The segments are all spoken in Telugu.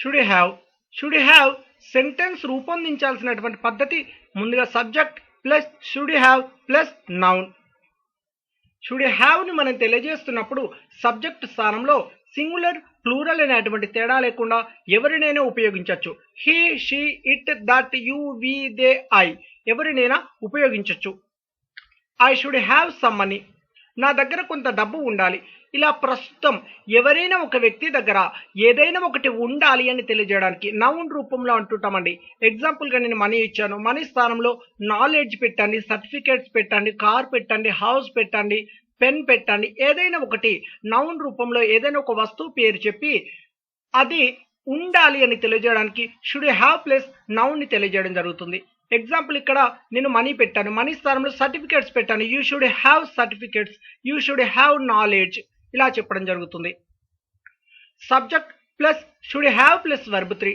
షుడ్ హ్యావ్ సెంటెన్స్ రూపొందించాల్సినటువంటి పద్ధతి ముందుగా subject plus should have plus noun. Should have ని మనం తెలియజేస్తున్నప్పుడు సబ్జెక్ట్ స్థానంలో సింగులర్ ప్లూరల్ అనేటువంటి తేడా లేకుండా ఎవరినైనా ఉపయోగించవచ్చు. He, she, it, that, you, we, they, I ఎవరినైనా ఉపయోగించవచ్చు. I should have some money, నా దగ్గర కొంత డబ్బు ఉండాలి. ఇలా ప్రస్తుతం ఎవరైనా ఒక వ్యక్తి దగ్గర ఏదైనా ఒకటి ఉండాలి అని తెలియజేయడానికి నౌన్ రూపంలో అంటుంటామండి. ఎగ్జాంపుల్గా నేను మనీ ఇచ్చాను, మనీ స్థానంలో నాలెడ్జ్ పెట్టండి, సర్టిఫికేట్స్ పెట్టండి, కార్ పెట్టండి, హౌస్ పెట్టండి, పెన్ పెట్టండి, ఏదైనా ఒకటి నౌన్ రూపంలో ఏదైనా ఒక వస్తువు పేరు చెప్పి అది ఉండాలి అని తెలియజేయడానికి షుడ్ హ్యావ్ ప్లస్ నౌన్ ని తెలియజేయడం జరుగుతుంది. ఎగ్జాంపుల్ ఇక్కడ నేను మనీ పెట్టాను, మనీ స్థానంలో సర్టిఫికేట్స్ పెట్టాను. You should have certificates, you should have knowledge ఇలా చెప్పడం జరుగుతుంది. Subject plus should have plus verb 3.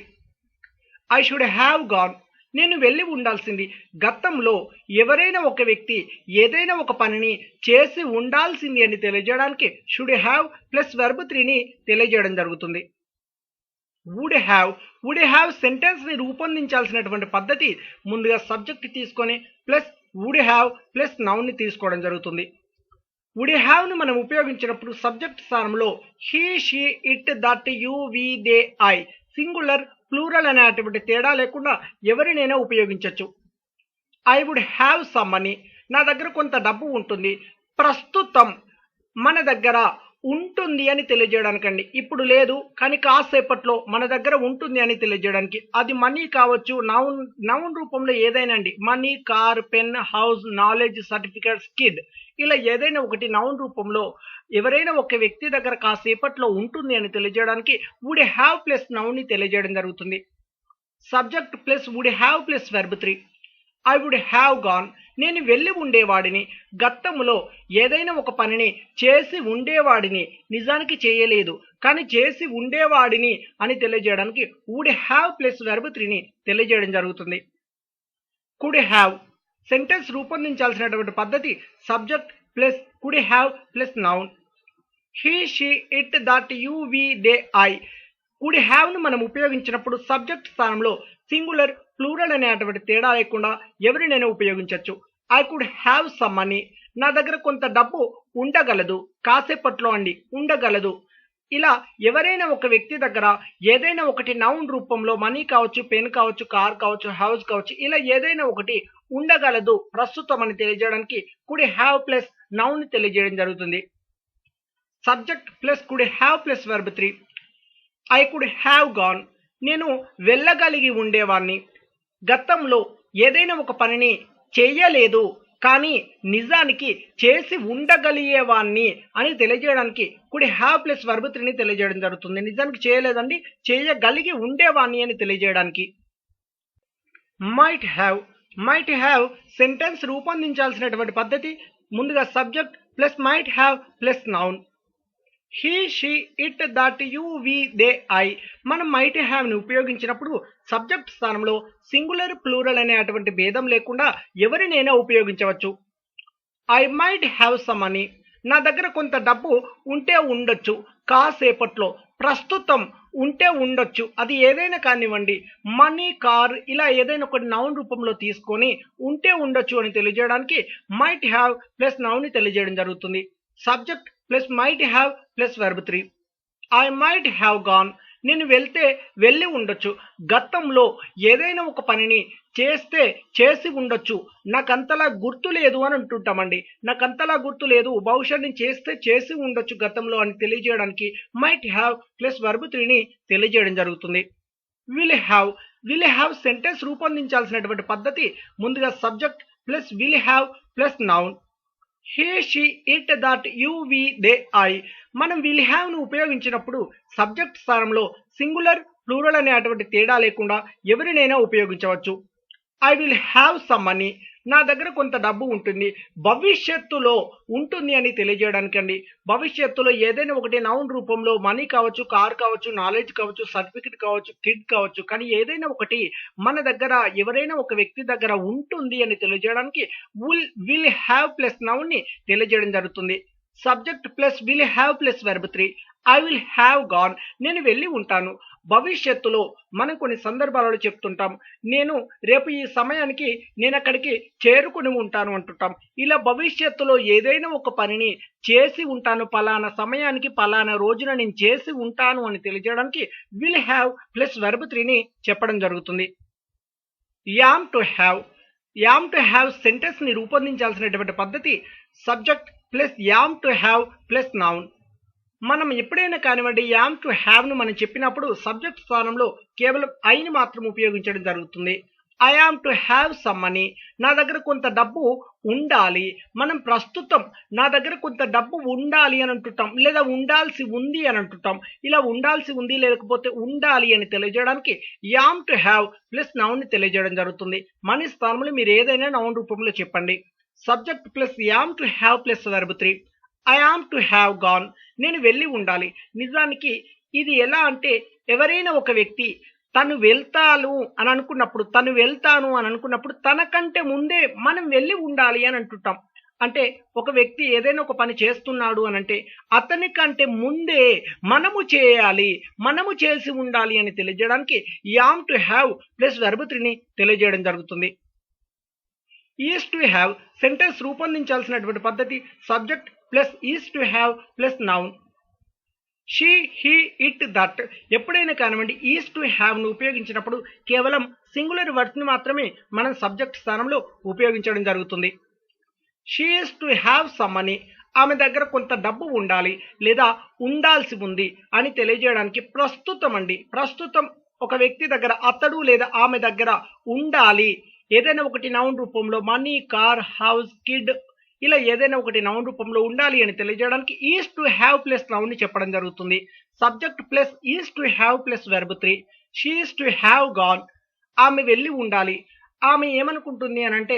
I should have gone, నేను వెళ్ళి ఉండాల్సింది. గతంలో ఎవరైనా ఒక వ్యక్తి ఏదైనా ఒక పనిని చేసి ఉండాల్సింది అని తెలియజేయడానికి షుడ్ హ్యావ్ ప్లస్ వర్బ్ 3ని తెలియజేయడం జరుగుతుంది. వుడ్ హ్యావ్ సెంటెన్స్ ని రూపొందించాల్సినటువంటి పద్ధతి ముందుగా సబ్జెక్ట్ తీసుకొని plus would have plus noun ని తీసుకోవడం జరుగుతుంది. వుడ్ హ్యావ్ ని మనం ఉపయోగించినప్పుడు సబ్జెక్ట్ స్థానంలో he, she, it, that, you, we, they, I singular plural అనేటువంటి తేడా లేకుండా ఎవరినైనా ఉపయోగించవచ్చు. I would have some money, నా దగ్గర కొంత డబ్బు ఉంటుంది. ప్రస్తుతం మన దగ్గర ఉంటుంది అని తెలియజేయడానికండి. ఇప్పుడు లేదు కానీ కాసేపట్లో మన దగ్గర ఉంటుంది అని తెలియజేయడానికి. అది మనీ కావచ్చు, నౌన్ రూపంలో ఏదైనా అండి. Money, car, pen, house, knowledge, certificates, kid ఇలా ఏదైనా ఒకటి నౌన్ రూపంలో ఎవరైనా ఒక వ్యక్తి దగ్గర కాసేపట్లో ఉంటుంది అని తెలియజేయడానికి వుడ్ హ్యావ్ ప్లస్ నౌన్ ని తెలియజేయడం జరుగుతుంది. Subject plus would have plus verb 3. I would have gone, నేను వెళ్ళి ఉండేవాడిని. గతంలో ఏదైనా ఒక పనిని చేసి ఉండేవాడిని, నిజానికి చేయలేదు కానీ చేసి ఉండేవాడిని అని తెలియజేయడానికి వుడ్ హ్యావ్ ప్లస్ వెర్బ్ 3ని తెలియజేయడం జరుగుతుంది. కుడ్ హ్యావ్ సెంటెన్స్ రూపొందించాల్సినటువంటి పద్ధతి subject plus could have plus noun. He, she, it, that, you, we, they, I could have ను మనం ఉపయోగించినప్పుడు సబ్జెక్ట్ స్థానంలో సింగులర్ ప్లూరల్ అనేటువంటి తేడా లేకుండా ఎవరినైనా ఉపయోగించవచ్చు. I could have some money, నా దగ్గర కొంత డబ్బు ఉండగలదు. కాసేపట్లో అండి ఉండగలదు. ఇలా ఎవరైనా ఒక వ్యక్తి దగ్గర ఏదైనా ఒకటి నౌన్ రూపంలో మనీ కావచ్చు, పెన్ కావచ్చు, కార్ కావచ్చు, హౌస్ కావచ్చు ఇలా ఏదైనా ఒకటి ఉండగలదు ప్రస్తుతం అని తెలియజేయడానికి కుడ్ హ్యావ్ ప్లస్ నౌన్ ని తెలియజేయడం జరుగుతుంది. Subject plus could have plus verb 3. I could have gone, నేను వెళ్ళగలిగి ఉండేవాణ్ణి. గతంలో ఏదైనా ఒక పనిని చేయలేదు కానీ నిజానికి చేసి ఉండగలిగేవాణ్ణి అని తెలియజేయడానికి కుడ్ హ్యావ్ ప్లస్ వర్బ్ 3ని తెలియజేయడం జరుగుతుంది. నిజానికి చేయలేదండి, చేయగలిగి ఉండేవాణ్ణి అని తెలియజేయడానికి. మైట్ హ్యావ్ సెంటెన్స్ రూపొందించాల్సినటువంటి పద్ధతి ముందుగా subject plus might have plus noun. He, she, it, that, you, we, they, I మనం మైట్ హ్యావ్ ని ఉపయోగించినప్పుడు సబ్జెక్ట్ స్థానంలో సింగులర్ ప్లూరల్ అనేటువంటి భేదం లేకుండా ఎవరినైనా ఉపయోగించవచ్చు. I might have some money, నా దగ్గర కొంత డబ్బు ఉంటే ఉండొచ్చు. కాసేపట్లో, ప్రస్తుతం ఉంటే ఉండొచ్చు. అది ఏదైనా కానివ్వండి, మనీ, కార్ ఇలా ఏదైనా ఒక నౌన్ రూపంలో తీసుకొని ఉంటే ఉండొచ్చు అని తెలియజేయడానికి మైట్ హ్యావ్ ప్లస్ నౌన్ ని తెలియజేయడం జరుగుతుంది. Subject plus might have plus verb 3. I might have gone, నేను వెళ్ళి ఉండొచ్చు. గతంలో ఏదైనా ఒక పనిని చేసి ఉండొచ్చు. నాకంతలా గుర్తు లేదు అని అంటుంటామండి. నాకంతలా గుర్తు లేదు, బహుశా నేను చేసి ఉండొచ్చు గతంలో అని తెలియజేయడానికి మైట్ హ్యావ్ ప్లస్ వర్బ్ 3ని తెలియజేయడం జరుగుతుంది. విల్ హ్యావ్ సెంటెన్స్ రూపొందించాల్సినటువంటి పద్ధతి ముందుగా subject plus will have plus noun. He, she, it, that, you, we, they, I మనం విల్ హ్యావ్ ను ఉపయోగించినప్పుడు సబ్జెక్ట్ స్థానంలో సింగులర్ ప్లూరల్ అనేటువంటి తేడా లేకుండా ఎవరినైనా ఉపయోగించవచ్చు. I will have some money, నా దగ్గర కొంత డబ్బు ఉంటుంది. భవిష్యత్తులో ఉంటుంది అని తెలియజేయడానికి అండి. భవిష్యత్తులో ఏదైనా ఒకటి నౌన్ రూపంలో మనీ కావచ్చు, కార్ కావచ్చు, నాలెడ్జ్ కావచ్చు, సర్టిఫికెట్ కావచ్చు, కిడ్ కావచ్చు కానీ ఏదైనా ఒకటి మన దగ్గర ఎవరైనా ఒక వ్యక్తి దగ్గర ఉంటుంది అని తెలియజేయడానికి విల్ హ్యావ్ ప్లస్ నౌన్ ని తెలియజేయడం జరుగుతుంది. Subject plus will have plus verb 3. I will have gone, నేను వెళ్ళి ఉంటాను. భవిష్యత్తులో మనం కొన్ని సందర్భాలలో చెప్తుంటాం, నేను రేపు ఈ సమయానికి నేను అక్కడికి చేరుకుని ఉంటాను అంటుంటాం. ఇలా భవిష్యత్తులో ఏదైనా ఒక పనిని చేసి ఉంటాను, పలానా సమయానికి పలానా రోజున నేను చేసి ఉంటాను అని తెలియజేయడానికి విల్ హ్యావ్ ప్లస్ వెర్బ్ 3ని చెప్పడం జరుగుతుంది. Yam to have. Yam to have sentence ని రూపొందించాల్సినటువంటి పద్ధతి subject plus yam to have plus noun. మనం ఎప్పుడైనా కానివ్వండి యామ్ టు హ్యావ్ ను మనం చెప్పినప్పుడు సబ్జెక్ట్ స్థానంలో కేవలం ఐని మాత్రం ఉపయోగించడం జరుగుతుంది. I am to have some money. నా దగ్గర కొంత డబ్బు ఉండాలి. మనం ప్రస్తుతం నా దగ్గర కొంత డబ్బు ఉండాలి అని అంటుంటాం, లేదా ఉండాల్సి ఉంది అని అంటుంటాం. ఇలా ఉండాల్సి ఉంది లేకపోతే ఉండాలి అని తెలియజేయడానికి am to have plus noun ని తెలియజేయడం జరుగుతుంది. మనీ స్థానంలో మీరు ఏదైనా నౌన్ రూపంలో చెప్పండి. Subject plus yam to have plus verb 3. I am to have gone. నేను వెళ్ళి ఉండాలి. నిజానికి ఇది ఎలా అంటే ఎవరైనా ఒక వ్యక్తి తను వెళ్తాను అని అనుకున్నప్పుడు, తను వెళ్తాను అని అనుకున్నప్పుడు తనకంటే ముందే మనం వెళ్ళి ఉండాలి అని అంటుంటాం. అంటే ఒక వ్యక్తి ఏదైనా ఒక పని చేస్తున్నాడు అని అంటే అతని కంటే ముందే మనము చేయాలి, మనము చేసి ఉండాలి అని తెలియజేయడానికి am to have plus verb 3ని తెలియజేయడం జరుగుతుంది. ఈజ్ టు హ్యావ్ సెంటెన్స్ రూపొందించాల్సినటువంటి పద్ధతి subject plus is to have plus noun. She, he, it, that. ఎప్పుడైనా కానివ్వండి ఈజ్ టు హ్యావ్ ను ఉపయోగించినప్పుడు కేవలం సింగులర్ వర్డ్స్ ని మాత్రమే మనం సబ్జెక్ట్ స్థానంలో ఉపయోగించడం జరుగుతుంది. She is to have some money. ఆమె దగ్గర కొంత డబ్బు ఉండాలి లేదా ఉండాల్సి ఉంది అని తెలియజేయడానికి ప్రస్తుతం అండి, ప్రస్తుతం ఒక వ్యక్తి దగ్గర అతడు లేదా ఆమె దగ్గర ఉండాలి. ఏదైనా ఒకటి నౌన్ రూపంలో మనీ, కార్, హౌస్, కిడ్ ఇలా ఏదైనా ఒకటి నౌన్ రూపంలో ఉండాలి అని తెలియజేయడానికి is to have plus noun ని చెప్పడం జరుగుతుంది. Subject plus is to have plus verb 3. She is to have gone. ఆమె వెళ్ళి ఉండాలి. ఆమె ఏమనుకుంటుంది అని అంటే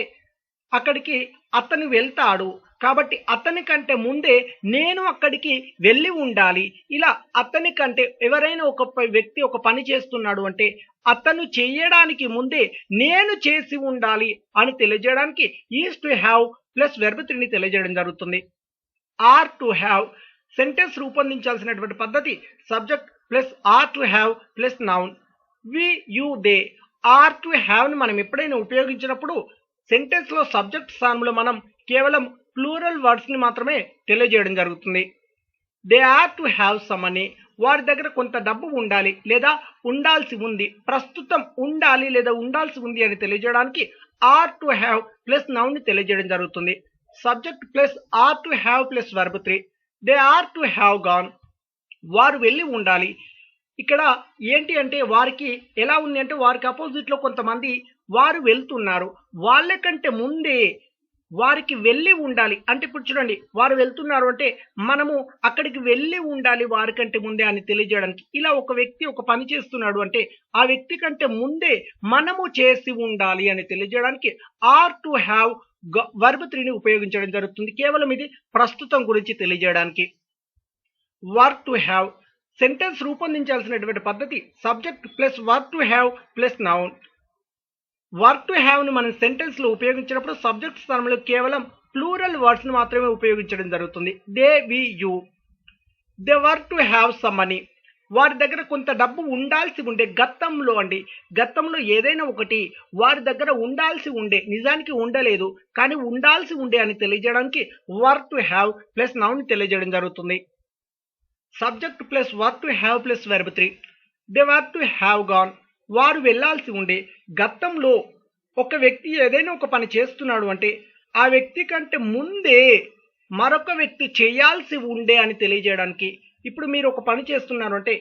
అక్కడికి అతను వెళ్తాడు కాబట్టి అతని కంటే ముందే నేను అక్కడికి వెళ్ళి ఉండాలి. ఇలా అతని కంటే ఎవరైనా ఒక వ్యక్తి ఒక పని చేస్తున్నాడు అంటే అతను చేయడానికి ముందే నేను చేసి ఉండాలి అని తెలియజేయడానికి is to have plus verb 3ని తెలియజేయడం జరుగుతుంది. ఆర్ టు హ్యావ్ సెంటెన్స్ రూపొందించాల్సినటువంటి పద్ధతి subject plus are to have plus noun. We, you, they. Are to have ని మనం ఎప్పుడైనా ఉపయోగించినప్పుడు సెంటెన్స్ లో సబ్జెక్ట్ స్థానంలో మనం కేవలం ప్లూరల్ వర్డ్స్ ని మాత్రమే తెలియజేయడం జరుగుతుంది. They are to have some money. వారి దగ్గర కొంత డబ్బు ఉండాలి లేదా ఉండాల్సి ఉంది, ప్రస్తుతం ఉండాలి లేదా ఉండాల్సి ఉంది అని తెలియజేయడానికి are to have plus noun ని తెలియజేయడం జరుగుతుంది. Subject plus are to have plus verb 3. They are to have gone. వారు వెళ్ళి ఉండాలి. ఇక్కడ ఏంటి అంటే వారికి ఎలా ఉంది అంటే వారికి అపోజిట్ లో కొంతమంది వారు వెళ్తున్నారు, వాళ్ళకంటే ముందే వారికి వెళ్ళి ఉండాలి. అంటే ఇప్పుడు చూడండి వారు వెళ్తున్నారు అంటే మనము అక్కడికి వెళ్ళి ఉండాలి వారికంటే ముందే అని తెలియజేయడానికి. ఇలా ఒక వ్యక్తి ఒక పని చేస్తున్నాడు అంటే ఆ వ్యక్తి కంటే ముందే మనము చేసి ఉండాలి అని తెలియజేయడానికి ఆర్ టు హ్యావ్ వర్బ్ 3ని ఉపయోగించడం జరుగుతుంది. కేవలం ఇది ప్రస్తుతం గురించి తెలియజేయడానికి. వర్ టు హ్యావ్ సెంటెన్స్ రూపొందించాల్సినటువంటి పద్ధతి subject plus were to have plus noun. Were to have ను మనం సెంటెన్స్ లో ఉపయోగించినప్పుడు సబ్జెక్ట్ స్థానంలో కేవలం ప్లూరల్ వర్డ్స్ ను మాత్రమే ఉపయోగించడం జరుగుతుంది. They, we, you. They were to have some money. వారి దగ్గర కొంత డబ్బు ఉండాల్సి ఉండే. గతంలో అండి, గతంలో ఏదైనా ఒకటి వారి దగ్గర ఉండాల్సి ఉండే, నిజానికి ఉండలేదు కానీ ఉండాల్సి ఉండే అని తెలియజేయడానికి వర్ టు హ్యావ్ ప్లస్ నౌన్ ని తెలియజేయడం జరుగుతుంది. Subject plus were to have plus verb 3. They were to have gone. వారు వెళ్లాల్సి ఉండే. గతంలో ఒక వ్యక్తి ఏదైనా ఒక పని చేస్తున్నాడు అంటే ఆ వ్యక్తి కంటే ముందే మరొక వ్యక్తి చేయాల్సి ఉండే అని తెలియజేయడానికి. ఇప్పుడు మీరు ఒక పని చేస్తున్నారు అంటే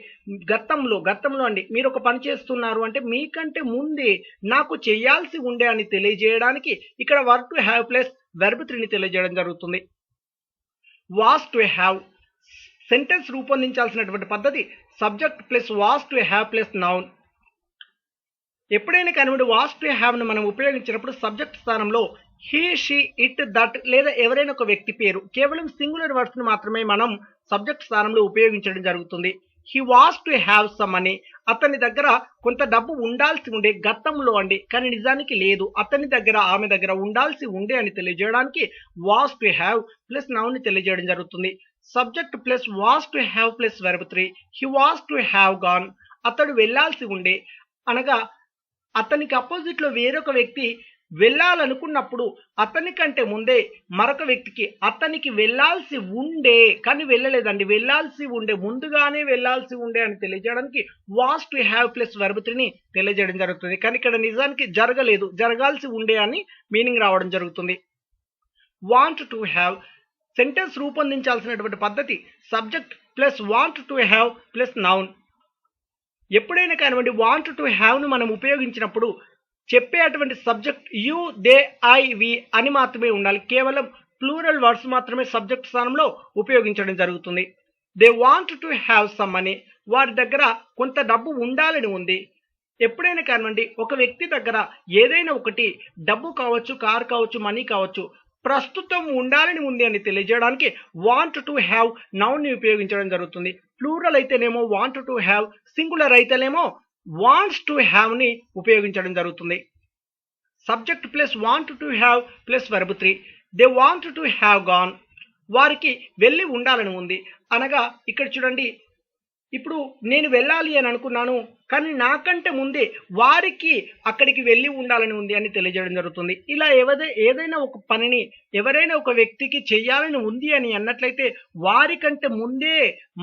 గతంలో అండి మీరు ఒక పని చేస్తున్నారు అంటే మీకంటే ముందే నాకు చేయాల్సి ఉండే అని తెలియజేయడానికి ఇక్కడ were to have plus verb 3ని తెలియజేయడం జరుగుతుంది. వాస్ టు హ్యావ్ సెంటెన్స్ రూపొందించాల్సినటువంటి పద్ధతి subject plus was to have plus noun. ఎప్పుడైనా కానివ్వండి వాస్ టు హ్యావ్ ను మనం ఉపయోగించినప్పుడు సబ్జెక్ట్ స్థానంలో హీ, షీ, ఇట్, దట్ లేదా ఎవరైనా ఒక వ్యక్తి పేరు కేవలం సింగులర్ వర్డ్స్ ను మాత్రమే మనం సబ్జెక్ట్ స్థానంలో ఉపయోగించడం జరుగుతుంది. He was to have some money. అతని దగ్గర కొంత డబ్బు ఉండాల్సి ఉండే. గతంలో అండి కానీ నిజానికి లేదు. అతని దగ్గర ఆమె దగ్గర ఉండాల్సి ఉండే అని తెలియజేయడానికి was to have plus noun ని తెలియజేయడం జరుగుతుంది. Subject plus was to have plus verb 3. He was to have gone. అతడు వెళ్ళాల్సి ఉండే అనగా అతనికి అపోజిట్లో వేరొక వ్యక్తి వెళ్ళాలనుకున్నప్పుడు అతని కంటే ముందే మరొక వ్యక్తికి అతనికి వెళ్ళాల్సి ఉండే కానీ వెళ్ళలేదండి, వెళ్ళాల్సి ఉండే, ముందుగానే వెళ్ళాల్సి ఉండే అని తెలియజేయడానికి was to have plus verb 3ని తెలియజేయడం జరుగుతుంది. కానీ ఇక్కడ నిజానికి జరగలేదు, జరగాల్సి ఉండే అని మీనింగ్ రావడం జరుగుతుంది. వాంట్ టు హ్యావ్ సెంటెన్స్ రూపొందించాల్సినటువంటి పద్ధతి subject plus want to have plus noun. ఎప్పుడైనా కానివ్వండి వాంట్ టు హ్యావ్ను మనం ఉపయోగించినప్పుడు చెప్పేటువంటి సబ్జెక్ట్ యు, దే, ఐ, వి అని మాత్రమే ఉండాలి. కేవలం ప్లూరల్ వర్డ్స్ మాత్రమే సబ్జెక్ట్ స్థానంలో ఉపయోగించడం జరుగుతుంది. They want to have some money, వారి దగ్గర కొంత డబ్బు ఉండాలని ఉంది. ఎప్పుడైనా కానివ్వండి ఒక వ్యక్తి దగ్గర ఏదైనా ఒకటి డబ్బు కావచ్చు, కార్ కావచ్చు, మనీ కావచ్చు, ప్రస్తుతం ఉండాలని ఉంది అని తెలియజేయడానికి వాంట్ టు హ్యావ్ నౌన్ని ఉపయోగించడం జరుగుతుంది. ప్లూరల్ అయితేనేమో వాంట్ టు హ్యావ్, సింగులర్ అయితేనేమో వాంట్స్ టు హ్యావ్ని ఉపయోగించడం జరుగుతుంది. Subject plus want to have plus verb 3. They want to have gone, వారికి వెళ్ళి ఉండాలని ఉంది అనగా ఇక్కడ చూడండి, ఇప్పుడు నేను వెళ్ళాలి అని అనుకున్నాను కానీ నాకంటే ముందే వారికి అక్కడికి వెళ్ళి ఉండాలని ఉంది అని తెలియజేయడం జరుగుతుంది. ఇలా ఏదైనా ఒక పనిని ఎవరైనా ఒక వ్యక్తికి చేయాలని ఉంది అని అన్నట్లయితే వారికంటే ముందే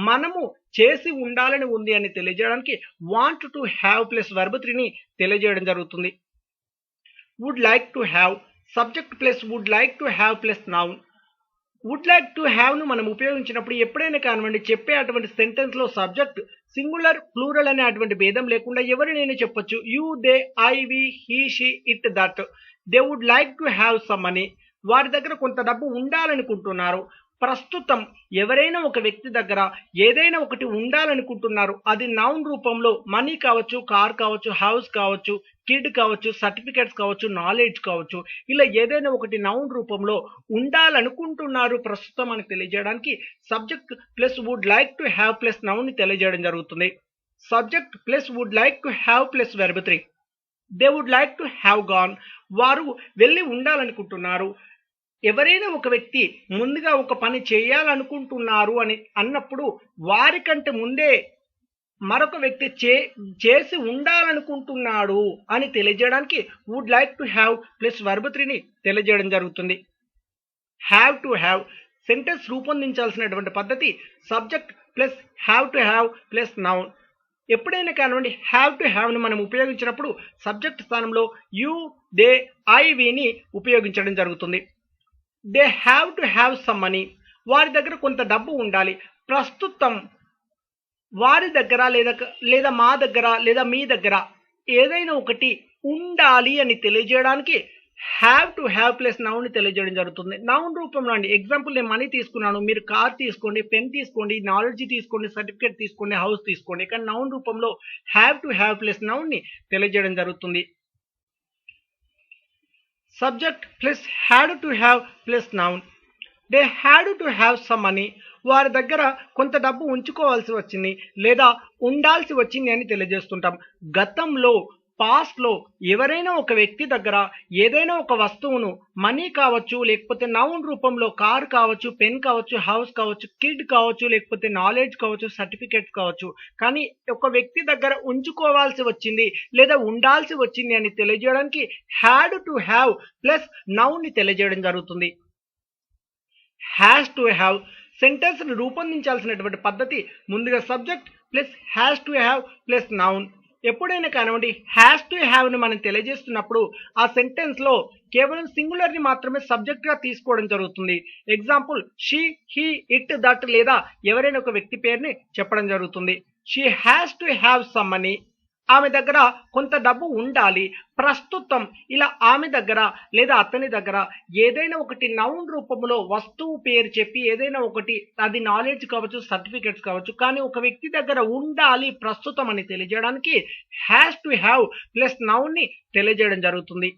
మనము చేసి ఉండాలని ఉంది అని తెలియజేయడానికి want to have plus verb 3ని తెలియజేయడం జరుగుతుంది. Would like to have subject plus would like to have plus noun. Would like to హ్యావ్ను మనం ఉపయోగించినప్పుడు ఎప్పుడైనా కానివ్వండి చెప్పే అటువంటి సెంటెన్స్లో సబ్జెక్ట్ సింగులర్ ప్లూరల్ అనే అటువంటి భేదం లేకుండా ఎవరినైనా చెప్పొచ్చు. You, they, I, we, he, she, it, that. They would like to have some money, వారి దగ్గర కొంత డబ్బు ఉండాలనుకుంటున్నారు. ప్రస్తుతం ఎవరైనా ఒక వ్యక్తి దగ్గర ఏదైనా ఒకటి ఉండాలనుకుంటున్నారు, అది నౌన్ రూపంలో మనీ కావచ్చు, కార్ కావచ్చు, హౌస్ కావచ్చు, కిడ్ కావచ్చు, సర్టిఫికేట్స్ కావచ్చు, నాలెడ్జ్ కావచ్చు, ఇలా ఏదైనా ఒకటి నౌన్ రూపంలో ఉండాలనుకుంటున్నారు ప్రస్తుతం అని తెలియజేయడానికి subject plus would like to have plus నౌన్ని తెలియజేయడం జరుగుతుంది. Subject plus would like to have plus verb 3. They would like to have gone, వారు వెళ్ళి ఉండాలనుకుంటున్నారు. ఎవరైనా ఒక వ్యక్తి ముందుగా ఒక పని చేయాలనుకుంటున్నారు అని అన్నప్పుడు వారికంటే ముందే మరొక వ్యక్తి చేసి ఉండాలనుకుంటున్నాడు అని తెలియజేయడానికి would like to have plus verb 3ని తెలియజేయడం జరుగుతుంది. హ్యావ్ టు హ్యావ్ సెంటెన్స్ రూపొందించాల్సినటువంటి పద్ధతి subject plus have to have plus noun. ఎప్పుడైనా కానివ్వండి హ్యావ్ టు హ్యావ్ని మనం ఉపయోగించినప్పుడు సబ్జెక్ట్ స్థానంలో యూ, దే, ఐ, విని ఉపయోగించడం జరుగుతుంది. They have to have some money, వారి దగ్గర కొంత డబ్బు ఉండాలి. ప్రస్తుతం వారి దగ్గర లేదా మా దగ్గర లేదా మీ దగ్గర ఏదైనా ఒకటి ఉండాలి అని తెలియజేయడానికి have to have plus noun తెలియజేయడం జరుగుతుంది. నౌన్ రూపంలో అండి, ఎగ్జాంపుల్ నేను మనీ తీసుకున్నాను, మీరు కార్ తీసుకోండి, పెన్ తీసుకోండి, నాలెడ్జ్ తీసుకోండి, సర్టిఫికేట్ తీసుకోండి, హౌస్ తీసుకోండి. కానీ నౌన్ రూపంలో హ్యావ్ టు హ్యావ్ ప్లస్ నౌన్ని తెలియజేయడం జరుగుతుంది. Subject plus had to have plus noun. They had to have some money, వారి దగ్గర కొంత డబ్బు ఉంచుకోవాల్సి వచ్చింది లేదా ఉండాల్సి వచ్చింది అని తెలియజేస్తుంటాం. గతంలో పాస్ట్లో ఎవరైనా ఒక వ్యక్తి దగ్గర ఏదైనా ఒక వస్తువును మనీ కావచ్చు, లేకపోతే నౌన్ రూపంలో కార్ కావచ్చు, పెన్ కావచ్చు, హౌస్ కావచ్చు, కిడ్ కావచ్చు, లేకపోతే నాలెడ్జ్ కావచ్చు, సర్టిఫికేట్స్ కావచ్చు, కానీ ఒక వ్యక్తి దగ్గర ఉంచుకోవాల్సి వచ్చింది లేదా ఉండాల్సి వచ్చింది అని తెలియజేయడానికి హ్యాడ్ టు హ్యావ్ ప్లస్ నౌన్ని తెలియజేయడం జరుగుతుంది. హ్యాస్ టు హ్యావ్ సెంటెన్స్ని రూపొందించాల్సినటువంటి పద్ధతి ముందుగా subject plus has to have plus noun. ఎప్పుడైనా కానివ్వండి హ్యాస్ టు హ్యావ్ని మనం తెలియజేస్తున్నప్పుడు ఆ సెంటెన్స్లో కేవలం సింగులర్ని మాత్రమే సబ్జెక్ట్గా తీసుకోవడం జరుగుతుంది. Example she, he, it, that లేదా ఎవరైనా ఒక వ్యక్తి పేరుని చెప్పడం జరుగుతుంది. She has to have some money, ఆమె దగ్గర కొంత డబ్బు ఉండాలి. ప్రస్తుతం ఇలా ఆమె దగ్గర లేదా అతని దగ్గర ఏదైనా ఒకటి నౌన్ రూపంలో వస్తువు పేరు చెప్పి ఏదైనా ఒకటి, అది నాలెడ్జ్ కావచ్చు, సర్టిఫికేట్స్ కావచ్చు, కానీ ఒక వ్యక్తి దగ్గర ఉండాలి ప్రస్తుతం అని తెలియజేయడానికి హ్యాస్ టు హ్యావ్ ప్లస్ నౌన్ని తెలియజేయడం జరుగుతుంది.